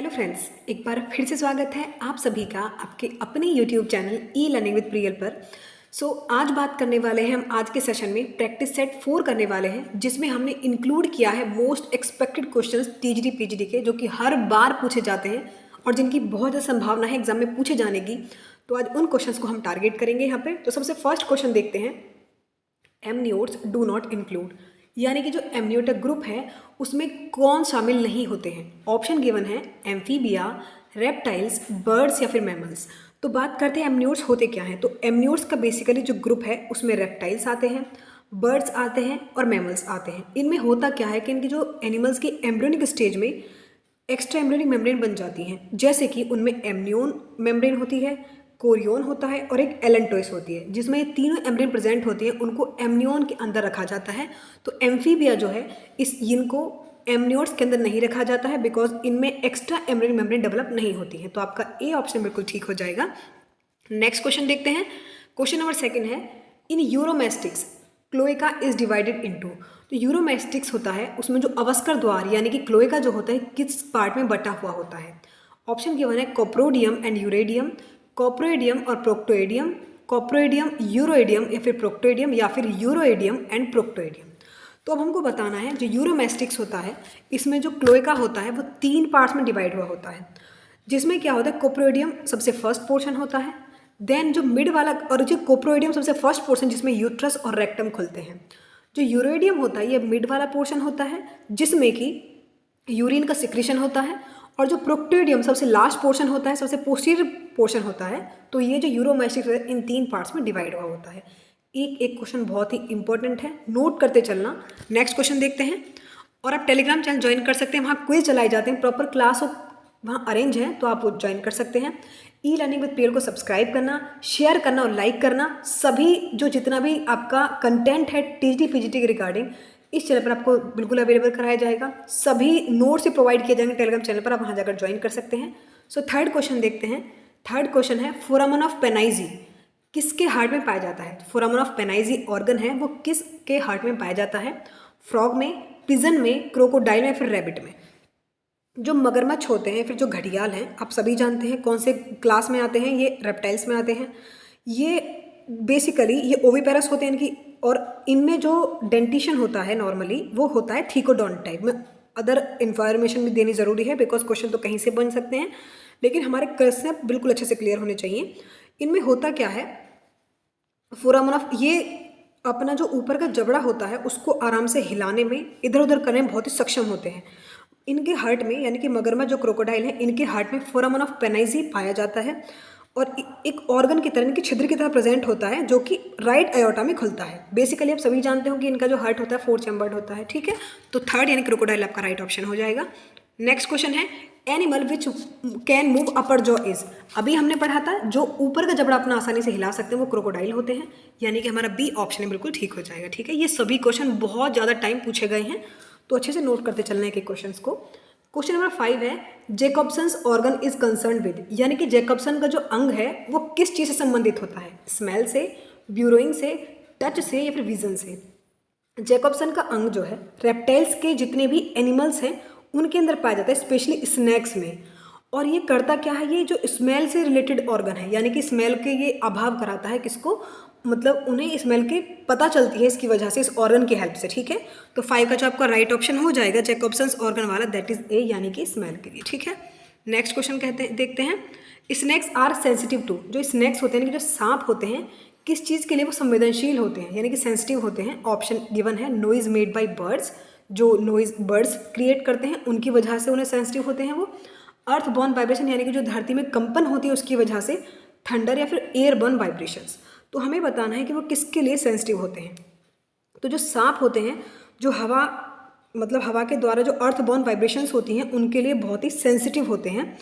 Hello friends, एक बार फिर से स्वागत है आप सभी का आपके अपने YouTube channel e learning with Priyal पर। आज बात करने वाले हैं हम आज के सेशन में प्रैक्टिस सेट 4 करने वाले हैं, जिसमें हमने इंक्लूड किया है most expected questions TGD PGD के, जो कि हर बार पूछे जाते हैं और जिनकी बहुत ज़्यादा संभावना है एग्जाम में पूछे जाने की। तो आज उन क्वेश्चंस को हम टारगेट करेंगे यहाँ पे। तो सबसे फर्स्ट क्वेश्चन देखते हैं, एमनियोट्स डू नॉट इंक्लूड, यानी कि जो एमनियोटिक ग्रुप है उसमें कौन शामिल नहीं होते हैं। ऑप्शन गिवन है एम्फीबिया, रेप्टाइल्स, बर्ड्स या फिर मैमल्स। तो बात करते हैं एमनियोट्स होते क्या हैं। तो एमनियोट्स का बेसिकली जो ग्रुप है उसमें रेप्टाइल्स आते हैं, बर्ड्स आते हैं और मैमल्स आते हैं। इनमें होता क्या है कि इनकी जो एनिमल्स की एम्ब्रियोनिक स्टेज में एक्स्ट्रा एम्ब्रियोनिक मेम्ब्रेन बन जाती हैं, जैसे कि उनमें एमनियोन मेम्ब्रेन होती है, कोरियोन होता है और एक एलेंटोइस होती है। जिसमें ये तीनों एम्ब्रियन प्रेजेंट होती हैं, उनको एमनियोन के अंदर रखा जाता है। तो एम्फीबिया जो है इनको एमनियोट्स के अंदर नहीं रखा जाता है, बिकॉज इनमें एक्स्ट्रा एम्ब्रियन मेम्ब्रेन डेवलप नहीं होती है। तो आपका ए ऑप्शन बिल्कुल ठीक हो जाएगा। नेक्स्ट क्वेश्चन देखते हैं। क्वेश्चन नंबर 2 है, इन यूरोमेस्टिक्स क्लोएका इज डिवाइडेड इनटू। तो यूरोमेस्टिक्स होता है उसमें जो अवस्कर द्वार यानी कि क्लोएका जो होता है किस पार्ट में बटा हुआ होता है। ऑप्शन गिवन है कोप्रोडियम एंड यूरेडियम, कॉप्रोइडियम और प्रोक्टोइडियम, कॉप्रोइडियम यूरोइडियम या फिर प्रोक्टोइडियम या फिर यूरोइडियम एंड प्रोक्टोइडियम। तो अब हमको बताना है जो यूरोमेस्टिक्स होता है इसमें जो क्लोएका होता है वो 3 पार्ट्स में डिवाइड हुआ होता है। जिसमें क्या होता है, कोप्रोइडियम सबसे फर्स्ट पोर्शन होता है, देन जो मिड वाला और जो कोप्रोइडियम सबसे फर्स्ट पोर्शन जिसमें यूट्रस और रेक्टम खुलते हैं। जो यूरोइडियम होता है ये मिड वाला पोर्शन होता है जिसमें कि यूरिन का सिक्रीशन होता है, और जो प्रोक्टोइडियम सबसे लास्ट पोर्शन होता है, सबसे पोस्टीरियर पोर्शन होता है। तो ये जो यूरोमेस्टिक्स है इन 3 पार्ट्स में डिवाइड हुआ होता है। एक एक क्वेश्चन बहुत ही इंपॉर्टेंट है, नोट करते चलना। नेक्स्ट क्वेश्चन देखते हैं। और आप टेलीग्राम चैनल ज्वाइन कर सकते हैं, वहाँ क्विज चलाए जाते हैं, प्रॉपर क्लास वहाँ अरेंज है, तो आप वो ज्वाइन कर सकते हैं। ई लर्निंग विद प्रियल को सब्सक्राइब करना, शेयर करना और लाइक करना। सभी जो जितना भी आपका कंटेंट है टीजीडी पीजीडी के रिगार्डिंग इस चैनल पर आपको बिल्कुल अवेलेबल कराया जाएगा। सभी नोट्स से प्रोवाइड किए जाएंगे टेलीग्राम चैनल पर, आप वहाँ जाकर ज्वाइन कर सकते हैं। थर्ड क्वेश्चन देखते हैं। थर्ड क्वेश्चन है, फोरामन ऑफ पेनाइजी किसके हार्ट में पाया जाता है। फोरामन ऑफ पेनाइजी ऑर्गन है वो किसके हार्ट में पाया जाता है। फ्रॉग में, पिजन में, क्रोकोडाइल में, फिर रैबिट में। जो मगरमच्छ होते हैं फिर जो घड़ियाल हैं, आप सभी जानते हैं कौन से क्लास में आते हैं, ये रेप्टाइल्स में आते हैं। ये बेसिकली ये ओविपेरस होते हैं इनकी, और इनमें जो डेंटिशन होता है नॉर्मली वो होता है थीकोडॉन्ट टाइप में। अदर इन्फॉर्मेशन भी देनी ज़रूरी है बिकॉज क्वेश्चन तो कहीं से बन सकते हैं, लेकिन हमारे कंसेप्ट बिल्कुल अच्छे से क्लियर होने चाहिए। इनमें होता क्या है, फोरामन ऑफ ये अपना जो ऊपर का जबड़ा होता है उसको आराम से हिलाने में, इधर उधर करने में बहुत ही सक्षम होते हैं। इनके हार्ट में यानी कि मगरमच्छ जो क्रोकोडाइल है इनके हार्ट में फोरामन ऑफ पेनाइजी पाया जाता है, और एक ऑर्गन की तरह इनकी छिद्र की तरह प्रेजेंट होता है जो कि राइट अयोटा में खुलता है। बेसिकली आप सभी जानते हो कि इनका जो हार्ट होता है 4 चैम्बर्ड होता है, ठीक है। तो थर्ड यानी क्रोकोडाइल आपका राइट ऑप्शन हो जाएगा। नेक्स्ट क्वेश्चन है, animal which can move upper jaw is. अभी हमने पढ़ा था जो ऊपर का जबड़ा अपना आसानी से हिला सकते हैं वो क्रोकोडाइल होते हैं, यानी कि हमारा बी ऑप्शन है बिल्कुल ठीक हो जाएगा, ठीक है। ये सभी क्वेश्चन बहुत ज़्यादा टाइम पूछे गए हैं, तो अच्छे से नोट करते चलने के क्वेश्चन को। क्वेश्चन नंबर 5 है, जेकॉब्सन्स ऑर्गन इज कंसर्न विद, यानी कि जेकॉब्सन का जो अंग है वो किस चीज़ से संबंधित होता है। स्मेल से, ब्यूरोइंग से, टच से या फिर विजन से। जेकॉब्सन का अंग जो है रेप्टाइल्स के जितने भी एनिमल्स हैं उनके अंदर पाया जाता है, स्पेशली स्नैक्स में। और ये करता क्या है, ये जो स्मेल से रिलेटेड ऑर्गन है, यानी कि स्मेल के ये अभाव कराता है किसको, मतलब उन्हें स्मेल की पता चलती है इसकी वजह से, इस ऑर्गन की हेल्प से, ठीक है। तो 5 का जो आपका राइट ऑप्शन हो जाएगा जैकॉब्सन्स ऑर्गन वाला, दैट इज ए, यानी कि स्मेल के लिए, ठीक है। नेक्स्ट क्वेश्चन देखते हैं, स्नैक्स आर सेंसिटिव टू। जो स्नैक्स होते हैं यानी कि जो सांप होते हैं किस चीज़ के लिए वो संवेदनशील होते हैं यानी कि सेंसिटिव होते हैं। ऑप्शन गिवन है, नॉइज मेड बाय बर्ड्स, जो नॉइज बर्ड्स क्रिएट करते हैं उनकी वजह से उन्हें सेंसिटिव होते हैं वो। अर्थ बॉर्न वाइब्रेशन यानी कि जो धरती में कंपन होती है उसकी वजह से, थंडर या फिर एयर बर्न वाइब्रेशंस। तो हमें बताना है कि वो किसके लिए सेंसिटिव होते हैं। तो जो सांप होते हैं जो हवा मतलब हवा के द्वारा जो अर्थ बॉर्न वाइब्रेशंस होती हैं उनके लिए बहुत ही सेंसिटिव होते हैं,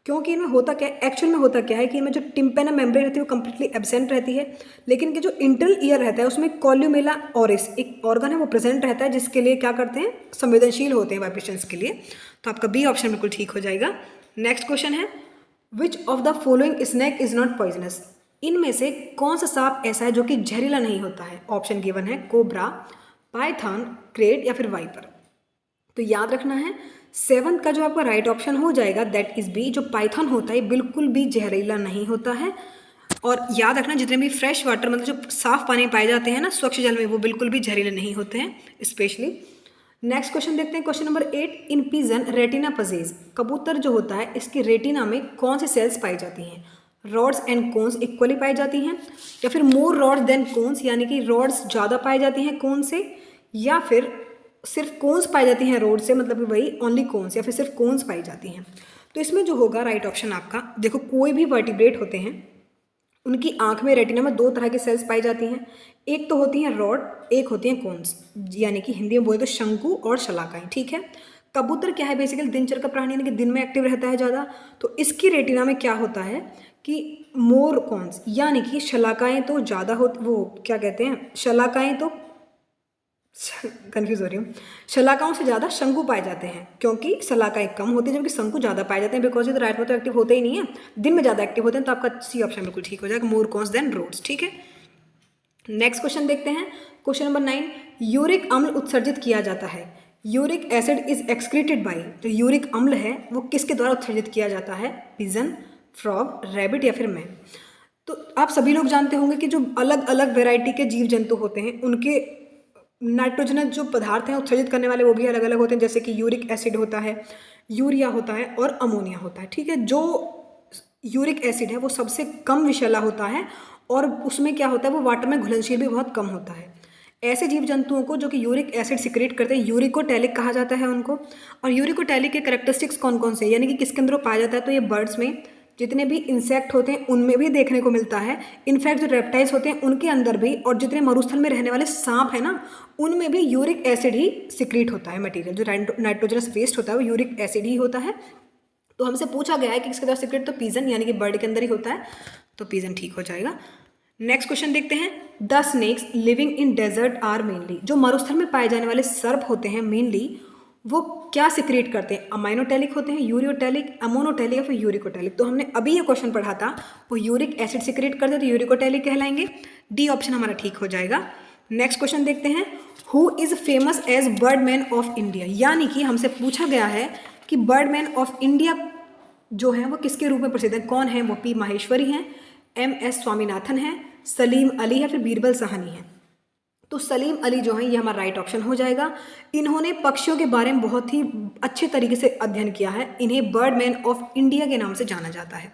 क्योंकि इनमें होता क्या है, एक्चुअल में होता क्या है कि इनमें जो टिम्पेनम मेम्ब्रेन रहती है वो कम्प्लीटली एब्सेंट रहती है, लेकिन कि जो इंटरनल ईयर रहता है उसमें कॉल्यूमेला ऑरिस एक ऑर्गन है वो प्रेजेंट रहता है, जिसके लिए क्या करते हैं, संवेदनशील होते हैं वाइब्रेशंस के लिए। तो आपका बी ऑप्शन बिल्कुल ठीक हो जाएगा। नेक्स्ट क्वेश्चन है, which of the following snake is not poisonous. इनमें से कौन सा सांप ऐसा है जो कि जहरीला नहीं होता है। ऑप्शन गिवन है, कोबरा, पाइथन, क्रेट या फिर वाइपर। तो याद रखना है सेवंथ का जो आपका राइट ऑप्शन हो जाएगा दैट इज बी, जो पाइथन होता है बिल्कुल भी जहरीला नहीं होता है। और याद रखना जितने भी फ्रेश वाटर मतलब जो साफ पानी पाए जाते हैं ना स्वच्छ जल में, वो बिल्कुल भी जहरीले नहीं होते हैं स्पेशली। नेक्स्ट क्वेश्चन देखते हैं, क्वेश्चन नंबर 8। इन पिजन रेटिना पजेज, कबूतर जो होता है इसकी रेटिना में कौन सी सेल्स पाई जाती हैं? रॉड्स एंड कोन्स इक्वली पाई जाती हैं, या फिर मोर रॉड्स देन कोन्स यानी कि रॉड्स ज़्यादा पाई जाती हैं कोन से, या फिर सिर्फ कोन्स पाई जाती हैं रोड से मतलब कि वही ओनली कोन्स, या फिर सिर्फ कोन्स पाई जाती हैं। तो इसमें जो होगा राइट ऑप्शन आपका, देखो कोई भी वर्टिब्रेट होते हैं उनकी आंख में रेटिना में दो तरह की सेल्स पाई जाती हैं, एक तो होती हैं रॉड, एक होती हैं कोन्स, यानी कि हिंदी में बोले तो शंकु और शलाकाएं। ठीक है, कबूतर क्या है बेसिकली दिनचर का प्राणी यानी कि दिन में एक्टिव रहता है ज़्यादा, तो इसकी रेटिना में क्या होता है कि मोर कॉन्स यानी कि शलाकाएं तो ज़्यादा हो, वो क्या कहते हैं शलाकाएं तो कंफ्यूज हो रही हूँ, शलाकाओं से ज़्यादा शंकु पाए जाते हैं क्योंकि शलाकाएं कम होती हैं जबकि शंकु ज़्यादा पाए जाते हैं, बिकॉज ये रात में तो एक्टिव होते ही नहीं है, दिन में ज़्यादा एक्टिव होते हैं। तो आपका सी ऑप्शन बिल्कुल ठीक हो जाएगा, मोर कॉन्स देन रोड्स। ठीक है, नेक्स्ट क्वेश्चन देखते हैं, क्वेश्चन नंबर 9। यूरिक अम्ल उत्सर्जित किया जाता है, uric acid is excreted by, जो यूरिक अम्ल है वो किसके द्वारा उत्सर्जित किया जाता है? पिजन, फ्रॉग, रैबिट या फिर मैन। तो आप सभी लोग जानते होंगे कि जो अलग अलग वेराइटी के जीव जंतु होते हैं उनके नाइट्रोजनस जो पदार्थ हैं उत्सर्जित करने वाले वो भी अलग अलग होते हैं, जैसे कि यूरिक एसिड होता है, यूरिया होता है और अमोनिया होता है। ठीक है, जो यूरिक एसिड है वो सबसे कम विषैला होता है और उसमें क्या होता है वो वाटर में घुलनशील भी बहुत कम होता है। ऐसे जीव जंतुओं को जो कि यूरिक एसिड सिक्रेट करते हैं यूरिकोटैलिक कहा जाता है उनको। और यूरिकोटैलिक के कैरेक्टरिस्टिक्स कौन कौन से यानी कि किसके अंदर पाया जाता है? तो ये बर्ड्स में, जितने भी इंसेक्ट होते हैं उनमें भी देखने को मिलता है, इनफैक्ट जो रेप्टाइल्स होते हैं उनके अंदर भी, और जितने मरुस्थल में रहने वाले सांप है ना उनमें भी यूरिक एसिड ही सिक्रीट होता है मटेरियल, जो नाइट्रोजनस वेस्ट होता है वो यूरिक एसिड ही होता है। तो हमसे पूछा गया है कि किसके द्वारा सिक्रेट, तो पिजन यानी कि बर्ड के अंदर ही होता है, तो पिजन ठीक हो जाएगा। नेक्स्ट क्वेश्चन देखते हैं, the snakes living in desert are mainly, जो मरुस्थल में पाए जाने वाले सर्प होते हैं मेनली वो क्या सिक्रेट करते हैं? अमाइनोटैलिक होते हैं, यूरियोटैलिक, अमोनोटैलिक या फिर यूरिकोटैलिक। तो हमने अभी ये क्वेश्चन पढ़ा था, वो यूरिक एसिड सिक्रेट करते हैं तो यूरिकोटैलिक कहलाएंगे। डी ऑप्शन हमारा ठीक हो जाएगा। नेक्स्ट क्वेश्चन देखते हैं, who is famous as birdman of India, यानी कि हमसे पूछा गया है कि बर्डमैन ऑफ इंडिया जो है वो किसके रूप में प्रसिद्ध है, कौन है वो? पी माहेश्वरी हैं, MS स्वामीनाथन है, सलीम अली है, फिर बीरबल साहनी है। तो सलीम अली जो है ये हमारा राइट ऑप्शन हो जाएगा। इन्होंने पक्षियों के बारे में बहुत ही अच्छे तरीके से अध्ययन किया है, इन्हें बर्डमैन ऑफ इंडिया के नाम से जाना जाता है।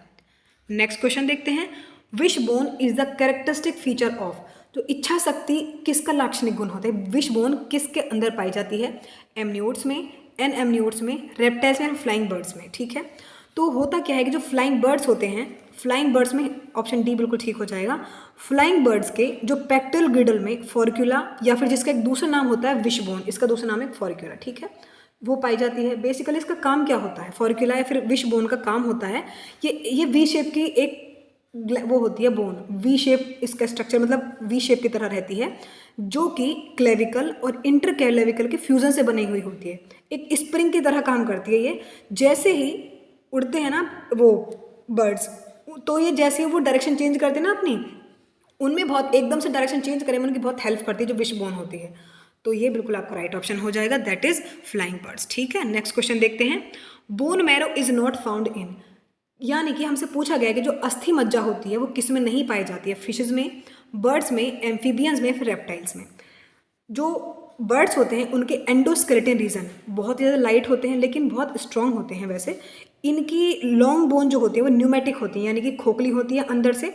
नेक्स्ट क्वेश्चन देखते हैं, wish bone is the characteristic feature of, तो इच्छा शक्ति किसका लाक्षणिक गुण होता है? विश बोन किसके अंदर पाई जाती है? एमनियोट्स में, एनएमनियोट्स में, रेप्टाइल्स में, फ्लाइंग बर्ड्स में। ठीक है, तो होता क्या है कि जो फ्लाइंग बर्ड्स होते हैं, फ्लाइंग बर्ड्स में ऑप्शन डी बिल्कुल ठीक हो जाएगा। फ्लाइंग बर्ड्स के जो पेक्टल ग्रिडल में फॉर्क्यूला या फिर जिसका एक दूसरा नाम होता है विशबोन, इसका दूसरा नाम है फॉर्क्यूला। ठीक है, वो पाई जाती है। बेसिकली इसका काम क्या होता है? फॉर्क्यूला या फिर विशबोन का काम होता है ये वी शेप की एक वो होती है बोन, वी शेप इसका स्ट्रक्चर मतलब वी शेप की तरह रहती है, जो कि क्लेविकल और इंटरक्लेविकल के फ्यूजन से बनी हुई होती है। एक स्प्रिंग की तरह काम करती है ये, जैसे ही उड़ते हैं ना वो बर्ड्स, तो ये जैसे ही वो डायरेक्शन चेंज करते हैं ना अपनी, उनमें बहुत एकदम से डायरेक्शन चेंज करने में उनकी बहुत हेल्प करती है जो विशबोन होती है। तो ये बिल्कुल आपका राइट ऑप्शन हो जाएगा, दैट इज फ्लाइंग बर्ड्स। ठीक है, नेक्स्ट क्वेश्चन देखते हैं, bone marrow is not found in, यानी कि हमसे पूछा गया है कि जो अस्थि मज्जा होती है वो किस में नहीं पाई जाती है? फिशेज में, बर्ड्स में, एम्फीबियंस में, फिर रेप्टाइल्स में। जो बर्ड्स होते हैं उनके एंडोस्केलेटन रीजन बहुत ज़्यादा लाइट होते हैं लेकिन बहुत स्ट्रॉन्ग होते हैं। वैसे इनकी लॉन्ग बोन जो होती है वो न्यूमेटिक होती है, यानी कि खोखली होती है, अंदर से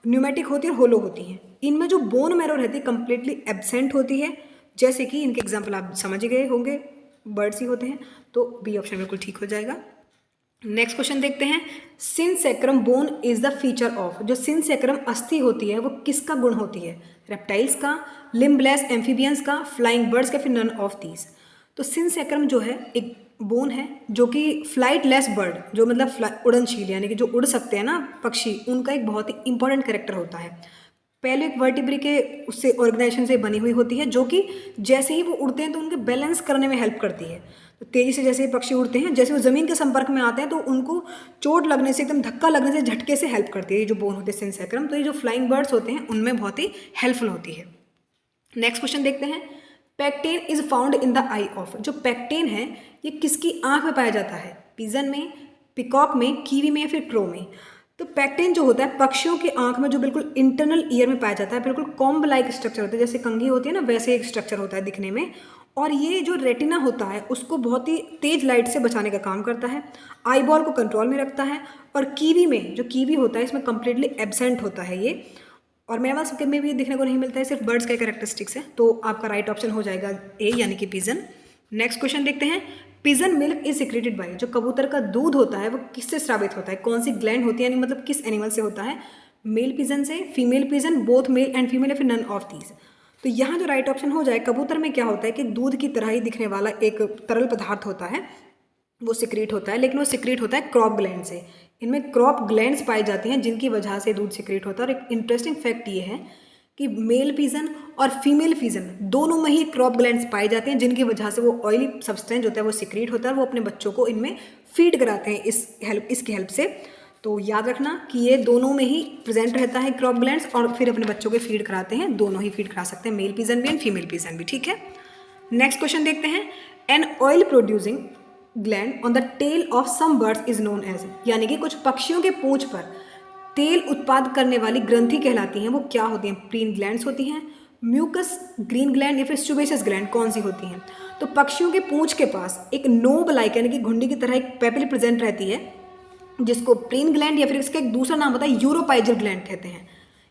न्यूमेटिक होती है और होलो होती हैं। इनमें जो बोन मैरो रहती है कंप्लीटली एब्सेंट होती है, जैसे कि इनके एग्जाम्पल आप समझ गए होंगे, बर्ड्स ही होते हैं, तो बी ऑप्शन बिल्कुल ठीक हो जाएगा। नेक्स्ट क्वेश्चन देखते हैं, synsacrum bone is the feature of, जो सिनसेक्रम अस्थि होती है वो किसका गुण होती है? रेप्टाइल्स का, लिम्बलेस एम्फीबियंस का, फ्लाइंग बर्ड्स का, फिर नन ऑफ दीज। तो सिनसेक्रम जो है एक बोन है जो कि फ्लाइटलेस बर्ड, जो मतलब उड़नशील यानी कि जो उड़ सकते हैं ना पक्षी, उनका एक बहुत ही इंपॉर्टेंट कैरेक्टर होता है। पहले एक वर्टिब्री के उससे ऑर्गेनाइजेशन से बनी हुई होती है, जो कि जैसे ही वो उड़ते हैं तो उनके बैलेंस करने में हेल्प करती है। तो तेज़ी से जैसे ही पक्षी उड़ते हैं, जैसे वो ज़मीन के संपर्क में आते हैं तो उनको चोट लगने से, एकदम धक्का लगने से, झटके से हेल्प करती है ये जो बोन होते हैं सिनसेक्रम। तो ये जो फ्लाइंग बर्ड्स होते हैं उनमें बहुत ही हेल्पफुल होती है। नेक्स्ट क्वेश्चन देखते हैं, pecten is found in the eye of. जो पैक्टेन है ये किसकी आंख में पाया जाता है? पिजन में, पिकॉक में, कीवी में या फिर क्रो में? तो पैक्टेन जो होता है पक्षियों की आंख में जो बिल्कुल इंटरनल ईयर में पाया जाता है, बिल्कुल कॉम्ब लाइक स्ट्रक्चर होता है, जैसे कंघी होती है ना वैसे एक स्ट्रक्चर होता है दिखने में। और ये जो रेटिना होता है उसको बहुत ही तेज लाइट से बचाने का काम करता है, आई बॉल को कंट्रोल में रखता है। और कीवी में जो कीवी होता है इसमें कंप्लीटली एब्सेंट होता है ये, और मैमल्स में भी देखने को नहीं मिलता है, सिर्फ बर्ड्स का कैरेक्टरिस्टिक्स है। तो आपका राइट ऑप्शन हो जाएगा ए यानी कि पिजन। नेक्स्ट क्वेश्चन देखते हैं। Pigeon milk is secreted by. जो कबूतर का दूध होता है वो किससे स्रावित होता है? कौन सी ग्लैंड होती है, यानी मतलब किस एनिमल से होता है? मेल पिजन से, female pigeon, both male and female, या फिर नन ऑफ दीज? तो यहाँ जो राइट ऑप्शन हो जाए, कबूतर में क्या होता है कि दूध की तरह ही दिखने वाला एक तरल पदार्थ होता है वो सिक्रीट होता है, लेकिन वो सिक्रीट होता है क्रॉप ग्लैंड से। इनमें क्रॉप ग्लैंड्स पाई जाती हैं जिनकी वजह से दूध सिक्रीट होता है। और एक इंटरेस्टिंग फैक्ट ये है कि मेल पिजन और फीमेल पिजन दोनों में ही क्रॉप ग्लैंड्स पाए जाते हैं, जिनकी वजह से वो ऑयली सब्सटेंस होता है वो सिक्रीट होता है, और वो अपने बच्चों को इनमें फीड कराते हैं इसकी हेल्प से। तो याद रखना कि ये दोनों में ही प्रेजेंट रहता है क्रॉप ग्लैंड्स, और फिर अपने बच्चों को फीड कराते हैं, दोनों ही फीड करा सकते हैं, मेल पिजन भी एंड फीमेल पिजन भी। ठीक है, नेक्स्ट क्वेश्चन देखते हैं। An oil producing gland on the tail of some birds is known as. यानी कि कुछ पक्षियों के पूंछ पर तेल उत्पाद करने वाली ग्रंथि कहलाती हैं, वो क्या होती हैं? प्रीन ग्लैंड्स होती हैं, म्यूकस ग्रीन ग्लैंड, या फिर स्यूबेशियस ग्लैंड, कौन सी होती हैं? तो पक्षियों के पूंछ के पास एक नोब लाइक यानी कि घुंडी की तरह एक पेपिल प्रेजेंट रहती है, जिसको प्रीन ग्लैंड या फिर इसका एक दूसरा नाम होता है यूरोपाइजल ग्लैंड कहते हैं।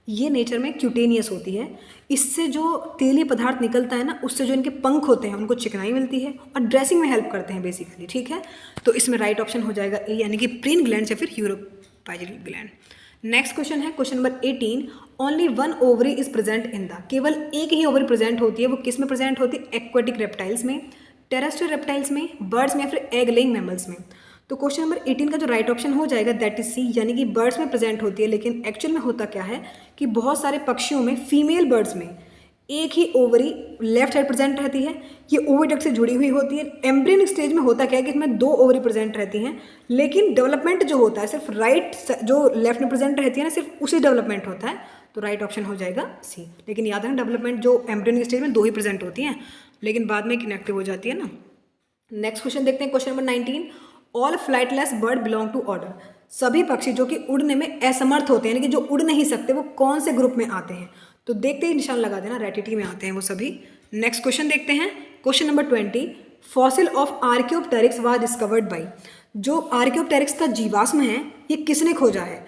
ये नेचर में क्यूटेनियस होती है। इससे जो तेलीय पदार्थ निकलता है ना, उससे जो इनके पंख होते हैं उनको चिकनाई मिलती है और ड्रेसिंग में हेल्प करते हैं बेसिकली। ठीक है, तो इसमें राइट ऑप्शन हो जाएगा ए यानी कि प्रीन ग्लैंड या फिर यूरोपाइजल ग्लैंड। नेक्स्ट क्वेश्चन है question number 18। Only one ovary is present in the. केवल एक ही ओवरी प्रेजेंट होती है, वो किस में प्रेजेंट होती है? एक्वेटिक रेप्टाइल्स में, टेरेस्ट्रियल रेप्टाइल्स में, बर्ड्स में, या फिर एग लेइंग मैमल्स में? तो क्वेश्चन नंबर 18 का जो राइट ऑप्शन हो जाएगा दैट इज सी, यानी कि बर्ड्स में प्रेजेंट होती है। लेकिन एक्चुअल में होता क्या है कि बहुत सारे पक्षियों में, फीमेल बर्ड्स में एक ही ओवरी लेफ्ट साइड प्रेजेंट रहती है, ये ओविडक्ट से जुड़ी हुई होती है। एम्ब्रियन स्टेज में होता क्या है कि इसमें दो ओवरी प्रेजेंट रहती हैं, लेकिन डेवलपमेंट जो होता है सिर्फ राइट जो लेफ्ट में प्रेजेंट रहती है ना, सिर्फ उसी डेवलपमेंट होता है। तो राइट ऑप्शन हो जाएगा सी। लेकिन याद रखना डेवलपमेंट जो एम्ब्रियन स्टेज में दो ही प्रेजेंट होती हैं, लेकिन बाद में कनेक्टिव हो जाती है ना। नेक्स्ट क्वेश्चन देखते हैं question number 19। All flightless bird belong to order. सभी पक्षी जो कि उड़ने में असमर्थ होते हैं, यानी कि जो उड़ नहीं सकते, वो कौन से ग्रुप में आते हैं? तो देखते ही निशान लगा देना, रेटिटी में आते हैं वो सभी। नेक्स्ट क्वेश्चन देखते हैं question number 20। Fossil of Archaeopteryx was discovered by. जो आर्कियोप्टेरिक्स का जीवाश्म है ये किसने खोजा है?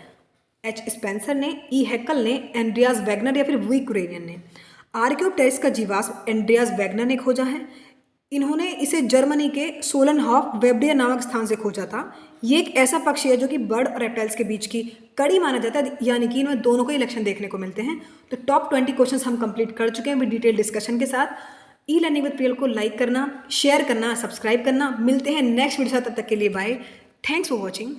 एच स्पेंसर ने, ई हैकल ने, एंड्रियास वैगनर, या फिर वी कुरेनियन ने? आर्कियोप्टेरिक्स का जीवाश्म एंड्रियास वैगनर ने खोजा है। इन्होंने इसे जर्मनी के सोलनहॉफ वेबडिया नामक स्थान से खोजा था। ये एक ऐसा पक्षी है जो कि बर्ड और रेप्टाइल्स के बीच की कड़ी माना जाता है, यानी कि इनमें दोनों को ही लक्षण देखने को मिलते हैं। तो टॉप 20 क्वेश्चंस हम कंप्लीट कर चुके हैं विद डिटेल डिस्कशन के साथ। ई लर्निंग विद प्रियल को लाइक करना, शेयर करना, सब्सक्राइब करना। मिलते हैं नेक्स्ट वीडियो साथ, तब तक के लिए बाय। Thanks for watching.